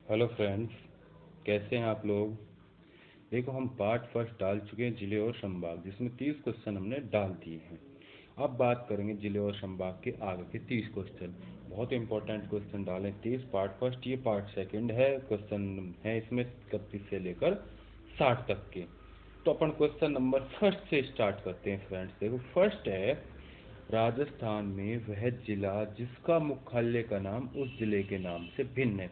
Hello friends, कैसे हैं आप लोग। देखो, हम पार्ट फर्स्ट डाल चुके हैं जिले और संभाग, जिसमें 30 क्वेश्चन हमने डाल दिए हैं। अब बात करेंगे जिले और संभाग के आगे के 30 क्वेश्चन। बहुत इंपॉर्टेंट क्वेश्चन डालें 30। पार्ट फर्स्ट, ये पार्ट सेकंड है। क्वेश्चन है इसमें 31 से लेकर 60 तक के। तो अपन क्वेश्चन नंबर फर्स्ट से स्टार्ट करते हैं फ्रेंड्स। देखो, फर्स्ट है, राजस्थान में वह जिला जिसका मुख्यालय का नाम उस जिले के नाम से भिन्न है।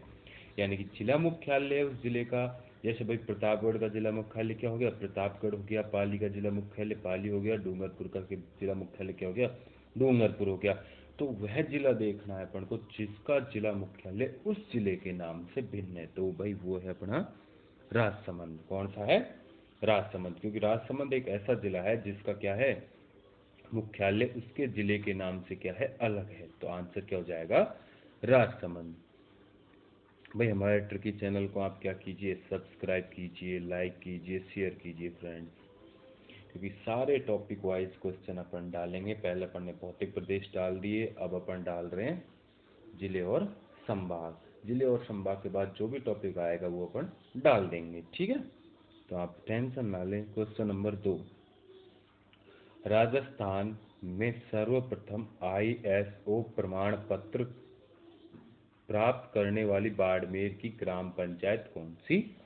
यानी कि जिला मुख्यालय उस जिले का, जैसे भाई प्रतापगढ़ का जिला मुख्यालय क्या हो गया, प्रतापगढ़ हो गया। पाली का जिला मुख्यालय पाली हो गया। डूंगरपुर का जिला मुख्यालय क्या हो गया, डूंगरपुर हो गया। तो वह जिला देखना है अपन को जिसका जिला मुख्यालय उस जिले के नाम से भिन्न है। तो भाई वो है अपना राजसमंद। कौन सा है? राजसमंद। क्योंकि राजसमंद एक ऐसा जिला है जिसका क्या है, मुख्यालय उसके जिले के नाम से क्या है, अलग है। तो आंसर क्या हो जाएगा, राजसमंद। भाई हमारे ट्रिकी चैनल को आप क्या कीजिए, सब्सक्राइब कीजिए, लाइक कीजिए, शेयर कीजिए फ्रेंड्स। क्योंकि सारे टॉपिक वाइज क्वेश्चन अपन डालेंगे। पहले अपन ने भौतिक प्रदेश डाल दिए, अब अपन डाल रहे हैं जिले और संभाग। जिले और संभाग के बाद जो भी टॉपिक आएगा वो अपन डाल देंगे, ठीक है। तो आप टेंशन ना लें। क्वेश्चन नंबर 2, राजस्थान में सर्वप्रथम आईएसओ प्रमाण पत्र प्राप्त करने वाली बाड़मेर की ग्राम पंचायत कौन सी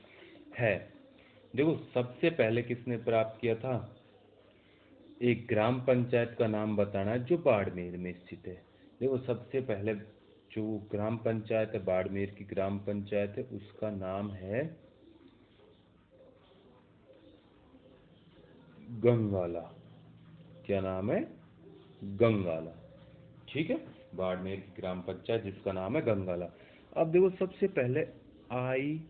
है? देखो, सबसे पहले किसने प्राप्त किया था? एक ग्राम पंचायत का नाम बताना है जो बाड़मेर में स्थित है। देखो, सबसे पहले जो ग्राम पंचायत है, बाड़मेर की ग्राम पंचायत है, उसका नाम है गंगाला। क्या नाम है? गंगाला। ठीक है, बाड़मेर की ग्राम पंचायत जिसका नाम है गंगाला। अब देखो, सबसे पहले ISO,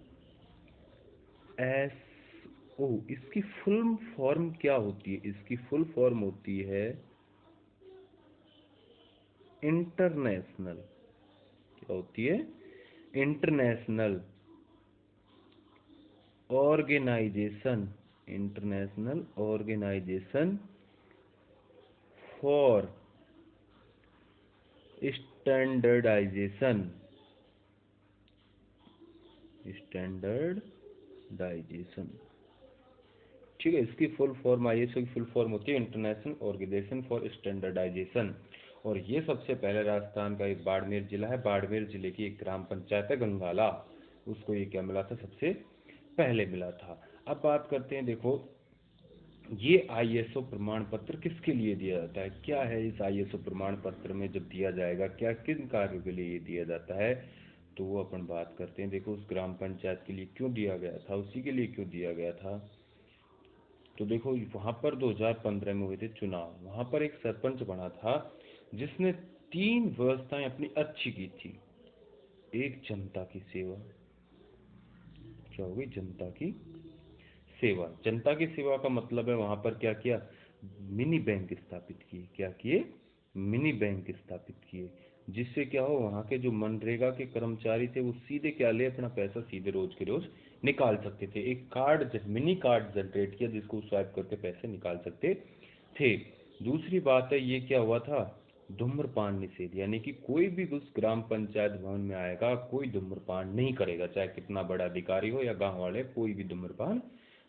इसकी फुल फॉर्म क्या होती है? इसकी फुल फॉर्म होती है इंटरनेशनल। क्या होती है? International organization. International organization for standardization. Standardization, ठीक है। इसकी फुल फॉर्म, आईएसओ की फुल फॉर्म होती है इंटरनेशनल ऑर्गेनाइजेशन फॉर स्टैंडर्डाइजेशन। और ये सबसे पहले राजस्थान का एक बाड़मेर जिला है, बाड़मेर जिले की एक ग्राम पंचायत है गंगाला, उसको ये क्या मिला था, सबसे पहले मिला था। अब बात करते हैं, देखो ये आईएसओ प्रमाण पत्र किसके लिए दिया जाता है, क्या है इस आईएसओ प्रमाण पत्र में जब दिया जाएगा, क्या किन कार्यों के लिए ये दिया जाता है, तो वो अपन बात करते हैं। देखो, उस ग्राम पंचायत के लिए क्यों दिया गया था, उसी के लिए क्यों दिया गया था। तो देखो, वहां पर 2015 में हुए थे चुनाव। वहां पर एक सरपंच बना था जिसने 3 व्यवस्थाएं अपनी अच्छी की थी। एक, जनता की सेवा। क्या हो गई? जनता की सेवा। जनता की सेवा का मतलब है वहां पर क्या किया, मिनी बैंक स्थापित किए। क्या किए? मिनी बैंक स्थापित किए। जिससे क्या हो, वहां के जो मनरेगा के कर्मचारी थे वो सीधे क्या ले, अपना पैसा सीधे रोज के रोज निकाल सकते थे। एक कार्ड, मिनी कार्ड जनरेट किया जिसको स्वाइप करके पैसे निकाल सकते थे। दूसरी बात है, ये क्या हुआ था, धूम्रपान निषेध। यानी कि कोई भी उस ग्राम पंचायत भवन में आएगा, कोई धूम्रपान नहीं करेगा, चाहे कितना बड़ा अधिकारी हो या गांव वाले, कोई भी धूम्रपान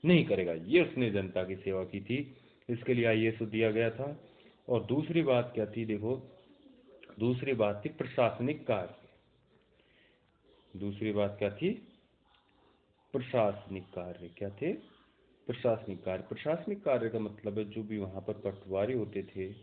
नहीं करेगा। ये उसने जनता की सेवा की थी, इसके लिए आईएसओ दिया गया था। और दूसरी बात क्या थी, देखो दूसरी बात थी प्रशासनिक कार्य। दूसरी बात क्या थी, प्रशासनिक कार्य। क्या थे? प्रशासनिक कार्य। प्रशासनिक कार्य का मतलब है जो भी वहां पर पटवारी होते थे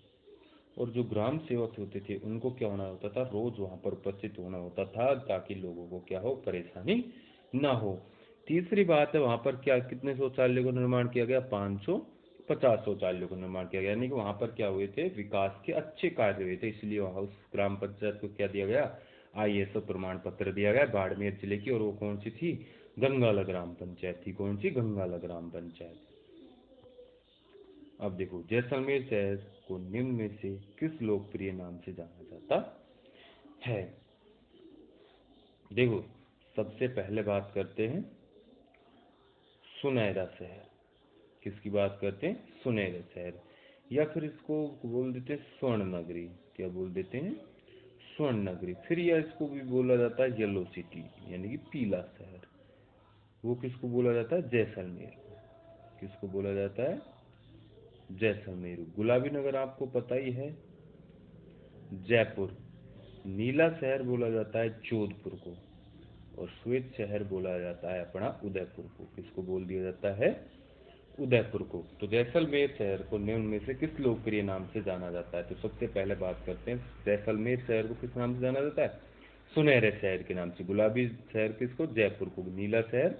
और जो ग्राम सेवक होते थे उनको क्या होना होता था, रोज वहां पर उपस्थित होना होता था ताकि लोगों को क्या हो, परेशानी ना हो। तीसरी बात है, वहां पर क्या, कितने शौचालय का निर्माण किया गया, 550 शौचालयों का निर्माण किया गया। यानी कि वहां पर क्या हुए थे, विकास के अच्छे कार्य हुए थे, इसलिए वहां उस ग्राम पंचायत को क्या दिया गया, आईएसओ प्रमाण पत्र दिया गया, बाड़मेर जिले की। और वो कौन सी थी, गंगाला ग्राम पंचायत थी। कौन सी? गंगाला ग्राम पंचायत। अब देखो, जैसलमेर शहर को निम्न में से किस लोकप्रिय नाम से जाना जाता है? देखो, सबसे पहले बात करते हैं सुनहरा शहर। किसकी बात करते हैं? सुनहरा शहर। या फिर इसको बोल देते हैं स्वर्ण नगरी। क्या बोल देते हैं? स्वर्ण नगरी। फिर यह इसको भी बोला जाता है येलो सिटी, यानी कि पीला शहर। वो किसको बोला जाता है? जैसलमेर। किसको बोला जाता है? जैसलमेर। गुलाबी नगर आपको पता ही है, जयपुर। नीला शहर बोला जाता है जोधपुर को, और श्वेत शहर बोला जाता है अपना उदयपुर को। किसको बोल दिया जाता है? उदयपुर को। तो जैसलमेर शहर को निम्न में से किस लोकप्रिय नाम से जाना जाता है? तो सबसे पहले बात करते हैं, जैसलमेर शहर को किस नाम से जाना जाता है? सुनहरे शहर के नाम से। गुलाबी शहर किसको? जयपुर को। नीला शहर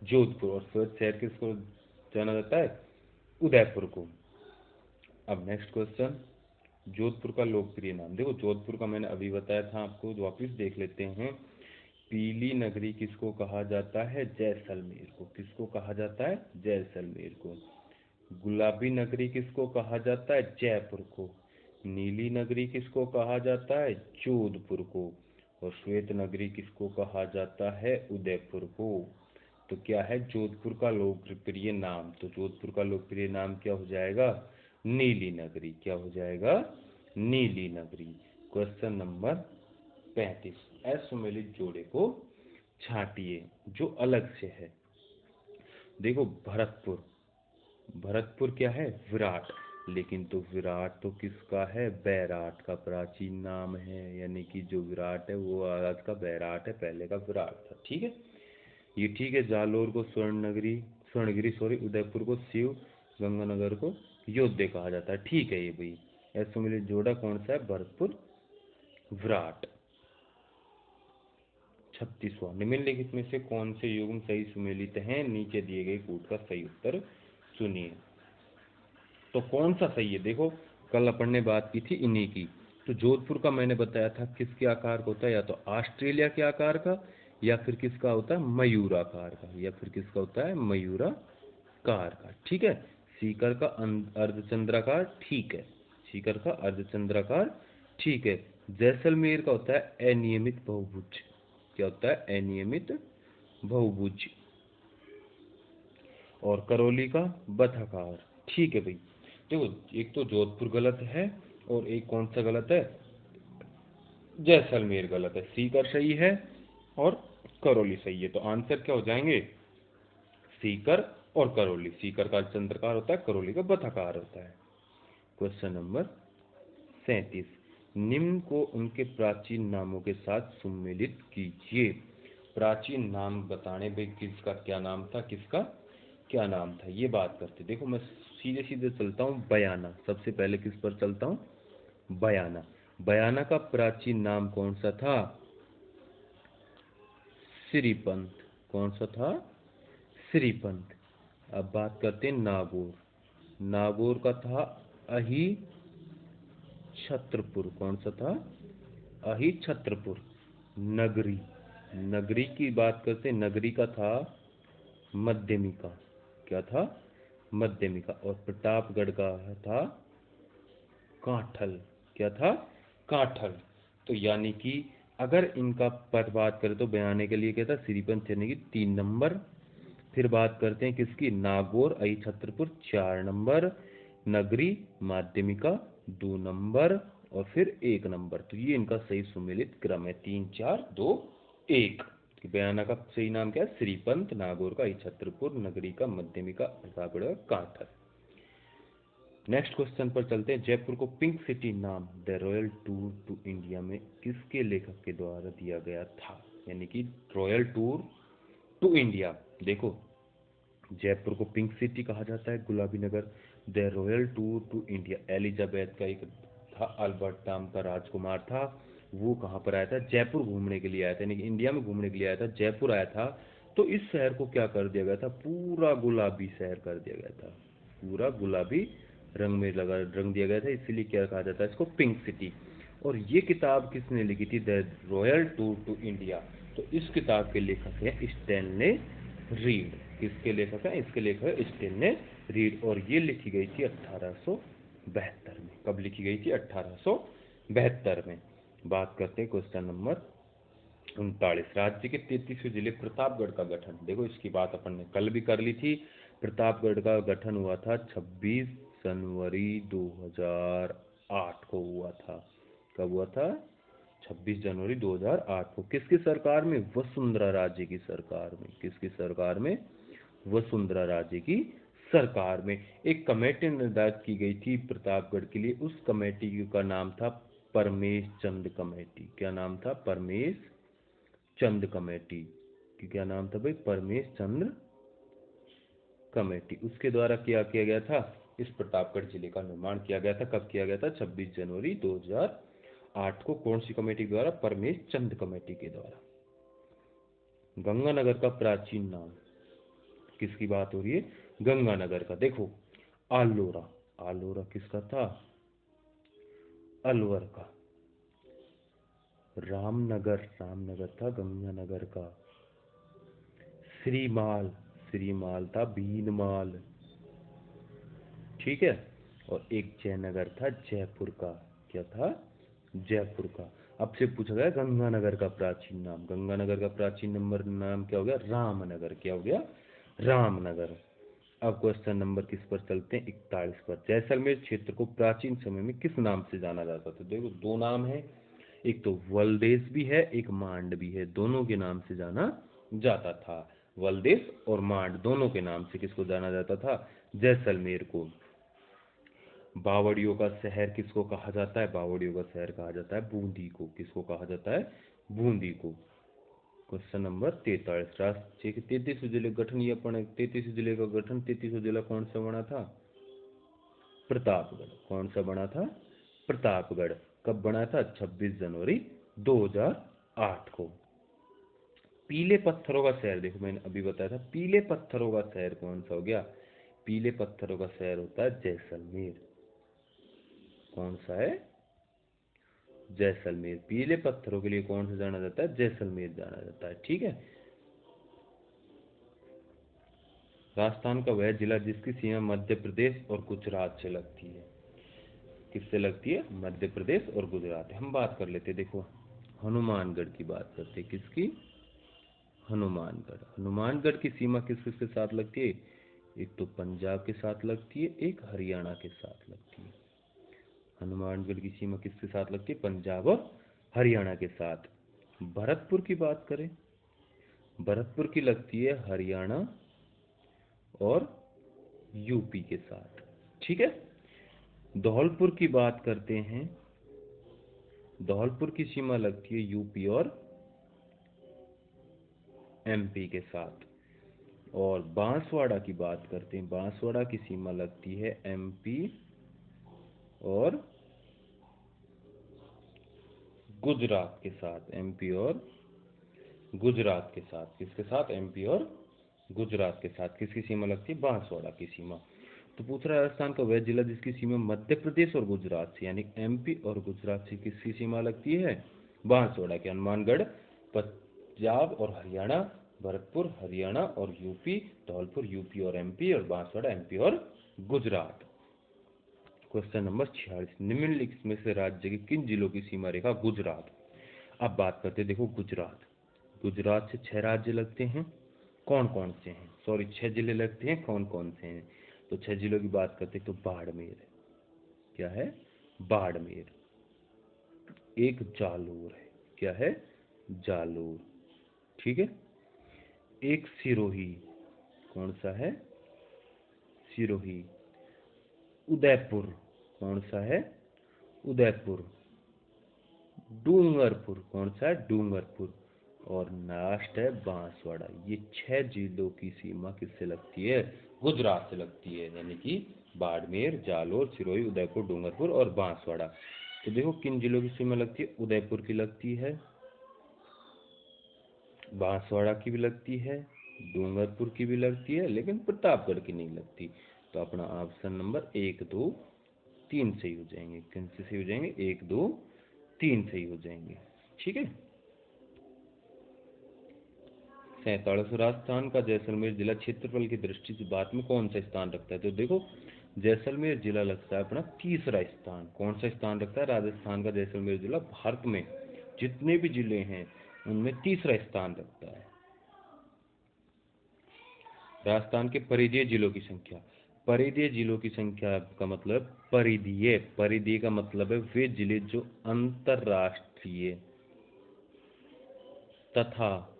जोधपुर। और श्वेत शहर किसको जाना जाता है? उदयपुर को। अब नेक्स्ट क्वेश्चन, जोधपुर का लोकप्रिय नाम। देखो जोधपुर का मैंने अभी बताया था आपको, वापिस देख लेते हैं। पीली नगरी किसको कहा जाता है? जैसलमेर को। किसको कहा जाता है? जैसलमेर को। गुलाबी नगरी किसको कहा जाता है? जयपुर को। नीली नगरी किसको कहा जाता है? जोधपुर को। और श्वेत नगरी किसको कहा जाता है? उदयपुर को। तो क्या है जोधपुर का लोकप्रिय नाम? तो जोधपुर का लोकप्रिय नाम क्या हो जाएगा? नीली नगरी। क्या हो जाएगा? नीली नगरी। क्वेश्चन नंबर 35, असुमेलित जोड़े को छांटिए जो अलग से है। देखो भरतपुर, भरतपुर क्या है? विराट। लेकिन तो विराट तो किसका है? बैराट का प्राचीन नाम है, यानी कि जो विराट है वो आज का बैराट है, पहले का विराट था। ठीक है, ये ठीक है। जालोर को स्वर्ण नगरी, स्वर्णगिरी सॉरी, उदयपुर को शिव, गंगानगर को योध्या कहा जाता है। ठीक है ये भाई। ऐसे मिले जोड़ा कौन सा है? भरतपुर, विराट। 36वां, निम्नलिखित में से कौन से युग्म सही सुमेलित हैं? नीचे दिए गए कूट का सही उत्तर सुनिए। तो कौन सा सही है? देखो कल अपन ने बात की थी इन्हीं की। तो जोधपुर का मैंने बताया था किसके आकार का होता है? या तो ऑस्ट्रेलिया के आकार का, या फिर किसका होता है? मयूराकार का, या फिर किसका होता है? मयूराकार का। ठीक है। सीकर का अर्धचंद्राकार, ठीक है। सीकर का अर्धचंद्राकार, ठीक है। जैसलमेर का होता है अनियमित बहुभुज। क्या होता है? अनियमित बहुभुज। और करौली का बथाकार। ठीक है भाई। देखो एक तो जोधपुर गलत है, और एक कौन सा गलत है? जैसलमेर गलत है। सीकर सही है और करौली सही है। तो आंसर क्या हो जाएंगे? सीकर और करौली। सीकर का चंद्रकार होता है, करौली का बथाकार होता है। क्वेश्चन नंबर 37, निम्न को उनके प्राचीन नामों के साथ सम्मिलित कीजिए। प्राचीन नाम बताने भाई, किसका क्या नाम था, किसका क्या नाम था, ये बात करते। देखो मैं सीधे सीधे चलता हूँ। बयाना, सबसे पहले किस पर चलता हूँ? बयाना। बयाना का प्राचीन नाम कौन सा था? श्रीपंत। कौन सा था? श्रीपंत। अब बात करते हैं नागौर। नागौर का था अहि छत्रपुर। कौन सा था? अहि छत्रपुर। नगरी, नगरी की बात करते हैं, नगरी का था मध्यमिका। क्या था? मध्यमिका। और प्रतापगढ़ का था काठल। क्या था? काठल। तो यानी कि अगर इनका पर बात करें तो बयाने के लिए क्या था? श्रीपंत, यानी कि 3 नंबर। फिर बात करते हैं किसकी? नागौर अहि छत्रपुर 4 नंबर, नगरी माध्यमिका 2 नंबर, और फिर 1 नंबर। तो ये इनका सही सुमेलित क्रम है, 3 4 2 1। बयाना का सही नाम क्या है? श्रीपंत। नागौर का अहि छत्रपुर, नगरी का मध्यमिका, प्रतापगढ़ का काठल। नेक्स्ट क्वेश्चन पर चलते हैं। जयपुर को पिंक सिटी नाम the royal tour to India में किसके लेखक के द्वारा दिया गया था? यानी कि रॉयल टूर टू इंडिया। देखो जयपुर को पिंक सिटी कहा जाता है, गुलाबी नगर। The royal tour to India, Elizabeth का एक था, अल्बर्ट नाम का राजकुमार था, वो कहाँ पर आया था? जयपुर घूमने के लिए आया था, यानी कि इंडिया में घूमने के लिए आया था, जयपुर आया था। तो इस शहर को क्या कर दिया गया था? पूरा गुलाबी शहर कर दिया गया था, पूरा गुलाबी रंग में लगा रंग दिया गया था, इसीलिए क्या कहा जाता है इसको? Pink city. और ये किताब किसने लिखी थी? The royal tour to India. तो इस किताब के लेखक है स्टैनले रीड। किसके लेखक है? इसके लेखक है स्टैनले रीड। और ये लिखी गई थी 1872 में। कब लिखी गई थी? 1872 में। बात करते हैं क्वेश्चन नंबर 39, राज्य के 33वें जिले प्रतापगढ़ का गठन। देखो इसकी बात अपन ने कल भी कर ली थी। प्रतापगढ़ का गठन हुआ था 26 जनवरी 2008 को हुआ था। कब हुआ था? 26 जनवरी 2008 को। किसकी सरकार में? वसुंधरा राजे की सरकार में। किसकी सरकार में? वसुंधरा राजे की सरकार में। एक कमेटी निर्धारित की गई थी प्रतापगढ़ के लिए, उस कमेटी का नाम था परमेश चंद कमेटी। क्या नाम था? परमेश चंद कमेटी। क्या नाम था भाई? परमेश चंद्र कमेटी। उसके द्वारा क्या किया गया था? इस प्रतापगढ़ जिले का निर्माण किया गया था। कब किया गया था? 26 जनवरी 2008 को। कौन सी कमेटी के द्वारा? परमेश चंद कमेटी के द्वारा। गंगानगर का प्राचीन नाम, किसकी बात हो रही है? गंगानगर का। देखो, आलोरा, आलोरा किसका था? अलवर का। रामनगर, रामनगर था गंगानगर का। श्रीमाल, श्रीमाल था भीनमाल। ठीक है। और एक जयनगर था जयपुर का। क्या था? जयपुर का। अब से पूछा गया गंगानगर का प्राचीन नाम। गंगानगर का प्राचीन नंबर नाम क्या हो गया? रामनगर। क्या हो गया? रामनगर। अब क्वेश्चन नंबर किस पर चलते हैं? 41 पर। जैसलमेर क्षेत्र को प्राचीन समय में किस नाम से जाना जाता था? देखो, दो नाम है, एक तो वलदेश भी है, एक मांड भी है। दोनों के नाम से जाना जाता था। वलदेश और मांड दोनों के नाम से किसको जाना जाता था? जैसलमेर को। बावड़ियों का शहर किसको कहा जाता है? बावड़ियों का शहर कहा जाता है बूंदी को। किसको कहा जाता है? बूंदी को। Question number 43। राष्ट्रीय के 33 जिले गठन, ये अपन 33 जिले का गठन, 33 जिला कौन सा बना था? प्रतापगढ़। कौन सा बना था? प्रतापगढ़। कब बना था? 26 जनवरी 2008 को। पीले पत्थरों का शहर, देखो मैंने अभी बताया था, पीले पत्थरों का शहर कौन सा हो गया? पीले पत्थरों का शहर होता है जैसलमेर। कौन सा है? जैसलमेर। पीले पत्थरों के लिए कौन सा जाना जाता है? जैसलमेर जाना जाता है। ठीक है। राजस्थान का वह जिला जिसकी सीमा मध्य प्रदेश और गुजरात से लगती है। किससे लगती है? मध्य प्रदेश और गुजरात। हम बात कर लेते, देखो, हनुमानगढ़ की बात करते। किसकी? हनुमानगढ़। हनुमानगढ़ की सीमा किस किसके साथ लगती है? एक तो पंजाब के साथ लगती है, एक हरियाणा के साथ लगती है। हनुमानगढ़ की सीमा किसके साथ लगती है? पंजाब और हरियाणा के साथ। भरतपुर की बात करें, भरतपुर की लगती है हरियाणा और यूपी के साथ। ठीक है। धौलपुर की बात करते हैं, धौलपुर की सीमा लगती है यूपी और एमपी के साथ। और बांसवाड़ा की बात करते हैं, बांसवाड़ा की सीमा लगती है एमपी और गुजरात के साथ। एमपी और गुजरात के साथ। किसके साथ? एमपी और गुजरात के साथ। किसकी सीमा लगती है? बांसवाड़ा की सीमा। तो पूछ रहा है राजस्थान का वह जिला जिसकी सीमा मध्य प्रदेश और गुजरात से, यानी एमपी और गुजरात से किसकी सीमा लगती है? बांसवाड़ा के। हनुमानगढ़ पंजाब और हरियाणा, भरतपुर हरियाणा और यूपी, धौलपुर यूपी और एमपी, और बांसवाड़ा एमपी और गुजरात। Question number 46। निम्नलिखित में से राज्य के किन जिलों की सीमा रेखा गुजरात? अब बात करते हैं, देखो, गुजरात। गुजरात से 6 राज्य लगते हैं। कौन कौन से हैं? सॉरी, 6 जिले लगते हैं। कौन कौन से हैं? तो 6 जिलों की बात करते हैं। तो बाड़मेर है। क्या है? बाड़मेर। एक जालोर है। क्या है? जालोर। ठीक है। एक सिरोही। कौन सा है? सिरोही। उदयपुर। कौन सा है? उदयपुर। डूंगरपुर। कौन सा है? डूंगरपुर। और लास्ट है बांसवाड़ा। ये 6 जिलों की सीमा किससे लगती है? गुजरात से लगती है, यानी कि बाड़मेर, जालोर, सिरोही, उदयपुर, डूंगरपुर और बांसवाड़ा। तो देखो, किन जिलों की सीमा लगती है? उदयपुर की लगती है, बांसवाड़ा की भी लगती है, डूंगरपुर की भी लगती है, लेकिन प्रतापगढ़ की नहीं लगती। तो अपना ऑप्शन नंबर 1, 2, 3 सही हो जाएंगे। किन से सही हो जाएंगे? 1, 2, 3 सही हो जाएंगे। ठीक है। 47। राजस्थान का जैसलमेर जिला क्षेत्रफल की दृष्टि से भारत में कौन सा स्थान रखता है? तो देखो, जैसलमेर जिला लगता है अपना तीसरा स्थान। कौन सा स्थान रखता है राजस्थान का जैसलमेर जिला? भारत में जितने भी जिले हैं उनमें तीसरा स्थान रखता है। राजस्थान के परिधीय जिलों की संख्या। परिधीय जिलों की संख्या का मतलब परिधीय, परिधीय का मतलब है वे जिले जो अंतरराष्ट्रीय तथा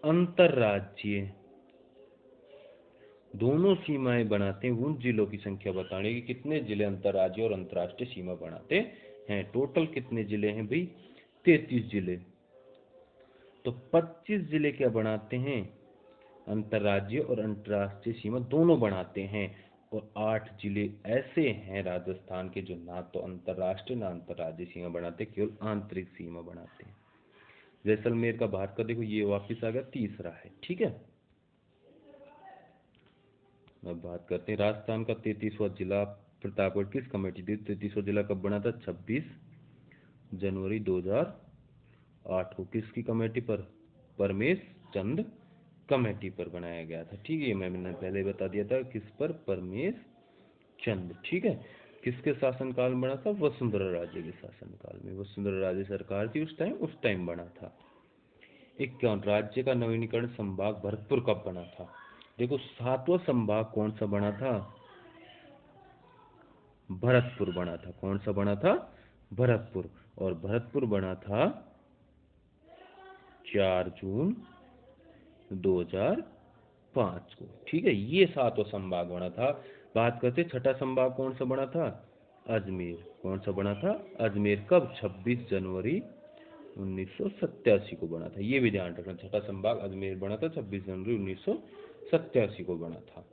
अंतर्राज्यीय दोनों सीमाएं बनाते हैं उन जिलों की संख्या बताने की कितने जिले अंतर्राज्यीय और अंतर्राष्ट्रीय सीमा बनाते हैं। टोटल कितने जिले हैं भाई? 33 जिले। तो 25 जिले क्या बनाते हैं? अंतर्राज्यीय और अंतर्राष्ट्रीय सीमा दोनों बनाते हैं। और 8 जिले ऐसे हैं राजस्थान के जो ना तो अंतर्राष्ट्रीय ना अंतर्राज्यीय सीमा बनाते, केवल आंतरिक सीमा बनाते हैं। जैसलमेर का भारत का देखो ये वापिस आ गया, तीसरा है। ठीक है, अब बात करते हैं राजस्थान का 33वां जिला प्रतापगढ़ किस कमेटी थी? 33वां जिला कब बना था? 26 जनवरी 2008 को। किसकी कमेटी पर? परमेश चंद कमेटी पर बनाया गया था। ठीक है, ये मैंने पहले बता दिया था किस पर? परमेश चंद। ठीक है, किसके शासनकाल में बना था? वसुंधरा राजे के शासनकाल में। वसुंधरा राजे सरकार थी उस टाइम बना था। 51 राज्य का नवीनीकरण संभाग भरतपुर कब बना था? देखो 7वां संभाग कौन सा बना था? भरतपुर बना था। कौन सा बना था? भरतपुर। और भरतपुर बना था 4 जून 2005 को। ठीक है, ये 7वां संभाग बना था। बात करते 6ठा संभाग कौन सा बना था? अजमेर। कौन सा बना था? अजमेर। कब? 26 जनवरी 1987 को बना था। ये भी ध्यान रखना, 6ठा संभाग अजमेर बना था 26 जनवरी 1987 को बना था।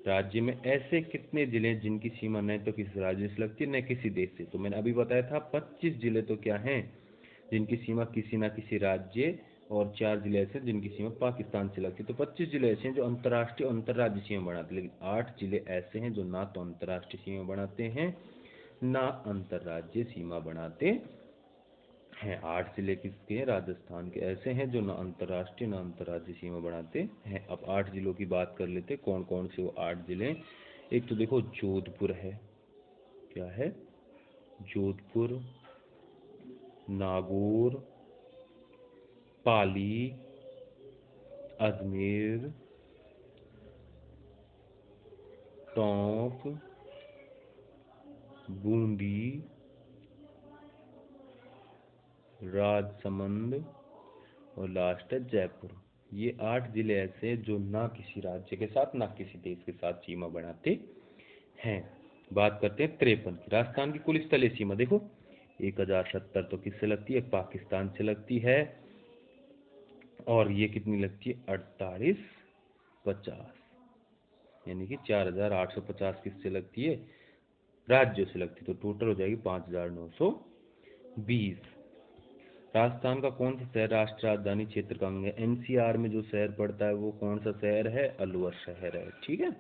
राज्य में ऐसे कितने जिले हैं जिनकी सीमा न तो किसी राज्य से लगती है न किसी देश से? तो मैंने अभी बताया था 25 जिले तो क्या हैं जिनकी सीमा किसी न किसी राज्य, और 4 जिले ऐसे जिनकी सीमा पाकिस्तान से लगती है। तो 25 जिले ऐसे हैं जो अंतर्राष्ट्रीय और अंतर्राज्यीय सीमा बनाते हैं, लेकिन 8 जिले ऐसे हैं जो ना तो अंतर्राष्ट्रीय सीमा बनाते हैं ना अंतर्राज्यीय सीमा बनाते हैं। 8 जिले किसके हैं? राजस्थान के ऐसे हैं जो ना अंतर्राष्ट्रीय ना अंतर्राज्यीय सीमा बनाते हैं। अब 8 जिलों की बात कर लेते हैं, कौन कौन से वो 8 जिले। एक तो देखो जोधपुर है। क्या है? जोधपुर, नागौर, पाली, अजमेर, टोंक, बूंदी, राजसमंद और लास्ट है जयपुर। ये 8 जिले ऐसे हैं जो ना किसी राज्य के साथ ना किसी देश के साथ सीमा बनाते हैं। बात करते हैं 53 की। राजस्थान की कुल स्थलीय सीमा देखो 1070 तो किससे लगती है? पाकिस्तान से लगती है। और ये कितनी लगती है? 4850, यानी कि 4850 किससे लगती है? राज्यों से लगती है। तो टोटल हो जाएगी 5920। राजस्थान का कौन सा शहर राष्ट्र राजधानी क्षेत्र का अंग है? एनसीआर में जो शहर पड़ता है वो कौन सा शहर है? अलवर शहर है। ठीक है,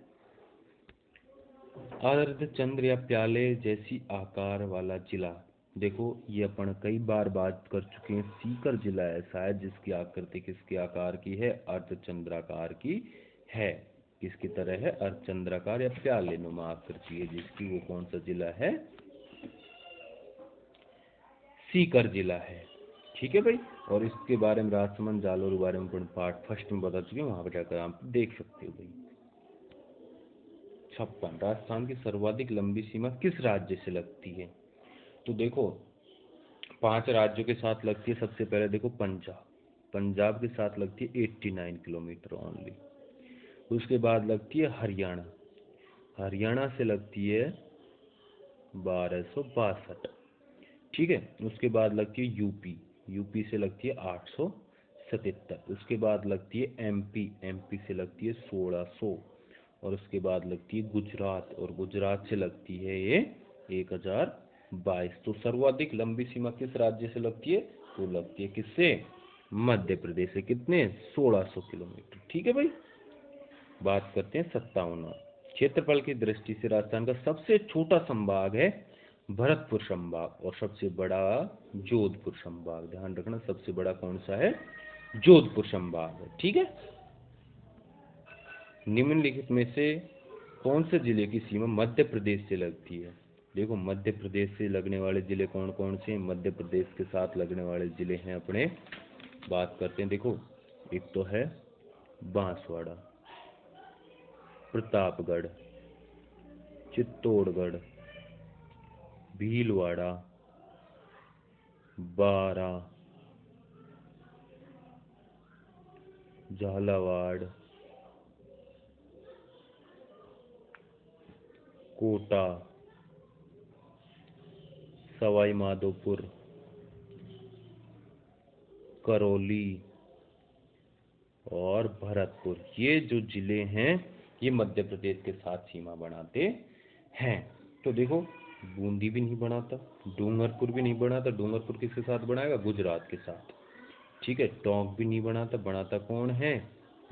अर्ध चंद्र या प्याले जैसी आकार वाला जिला। देखो ये अपन कई बार बात कर चुके हैं। सीकर जिला ऐसा है जिसकी आकृति किसके आकार की है? अर्धचंद्राकार की है। किसकी तरह है? अर्धचंद्राकार या प्याले नुमा आकृति है जिसकी। वो कौन सा जिला है? सीकर जिला है। ठीक है भाई, और इसके बारे में राजसमंद जालोर के बारे में अपन पार्ट फर्स्ट में बता चुके हैं, वहां पर जाकर आप देख सकते हो भाई। 56 राजस्थान की सर्वाधिक लंबी सीमा किस राज्य से लगती है? तो देखो 5 राज्यों के साथ लगती है। सबसे पहले देखो पंजाब। पंजाब के साथ लगती है 89 किलोमीटर ओनली। उसके बाद लगती है हरियाणा। हरियाणा से लगती है 1262। ठीक है, उसके बाद लगती है यूपी। यूपी से लगती है 877। उसके बाद लगती है एमपी। एमपी से लगती है 1600। और उसके बाद लगती है गुजरात, और गुजरात से लगती है ये 1022। तो सर्वाधिक लंबी सीमा किस राज्य से लगती है? तो लगती है किससे? मध्य प्रदेश से। कितने? 1600 किलोमीटर। ठीक है भाई, बात करते हैं 57। क्षेत्रफल की दृष्टि से राजस्थान का सबसे छोटा संभाग है भरतपुर संभाग, और सबसे बड़ा जोधपुर संभाग। ध्यान रखना, सबसे बड़ा कौन सा है? जोधपुर संभाग है। ठीक है, निम्नलिखित में से कौन से जिले की सीमा मध्य प्रदेश से लगती है? देखो मध्य प्रदेश से लगने वाले जिले कौन कौन से हैं? मध्य प्रदेश के साथ लगने वाले जिले हैं अपने, बात करते हैं। देखो एक तो है बांसवाड़ा, प्रतापगढ़, चित्तौड़गढ़, भीलवाड़ा, बारा, झालावाड़, कोटा, सवाई माधोपुर, करौली और भरतपुर, ये जो जिले हैं ये मध्य प्रदेश के साथ सीमा बनाते हैं। तो देखो, बूंदी भी नहीं बनाता, डूंगरपुर भी नहीं बनाता। डूंगरपुर किसके साथ बनाएगा? गुजरात के साथ। ठीक है, टोंक भी नहीं बनाता, बनाता कौन है?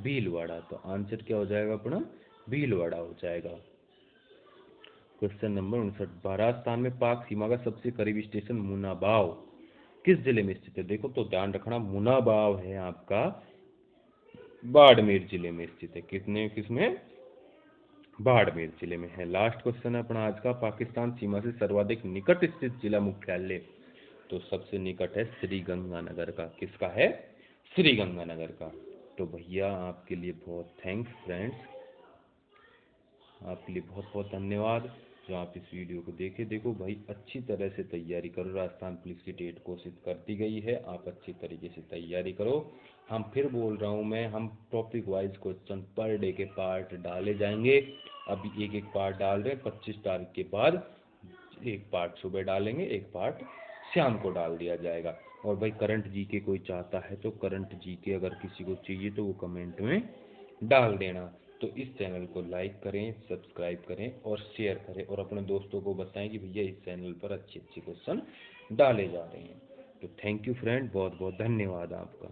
भीलवाड़ा। तो आंसर क्या हो जाएगा अपना? भीलवाड़ा हो जाएगा। क्वेश्चन नंबर 59, राजस्थान में पाक सीमा का सबसे करीबी स्टेशन मुनाबाव किस जिले में स्थित है? देखो, तो ध्यान रखना, मुनाबाव है आपका बाड़मेर जिले में स्थित है। किसमें? बाड़मेर जिले में है। लास्ट क्वेश्चन है अपना आज का, पाकिस्तान सीमा से सर्वाधिक निकट स्थित जिला मुख्यालय। तो सबसे निकट है श्रीगंगानगर का। किसका है? श्रीगंगानगर का। तो भैया आपके लिए बहुत थैंक्स फ्रेंड्स, आपके लिए बहुत बहुत धन्यवाद जो आप इस वीडियो को देखे। देखो भाई, अच्छी तरह से तैयारी करो, राजस्थान पुलिस की डेट घोषित कर दी गई है, आप अच्छी तरीके से तैयारी करो। हम फिर बोल रहा हूँ मैं, हम topic wise question per day के पार्ट डाले जाएंगे। अभी एक एक पार्ट डाल रहे हैं, 25 तारीख के बाद एक पार्ट सुबह डालेंगे, एक पार्ट शाम को डाल दिया जाएगा। और भाई करंट जीके कोई चाहता है तो करंट जीके अगर किसी को चाहिए तो वो कमेंट में डाल देना। तो इस चैनल को लाइक करें, सब्सक्राइब करें और शेयर करें, और अपने दोस्तों को बताएं कि भैया इस चैनल पर अच्छे अच्छे क्वेश्चन डाले जा रहे हैं। तो थैंक यू फ्रेंड, बहुत बहुत धन्यवाद आपका।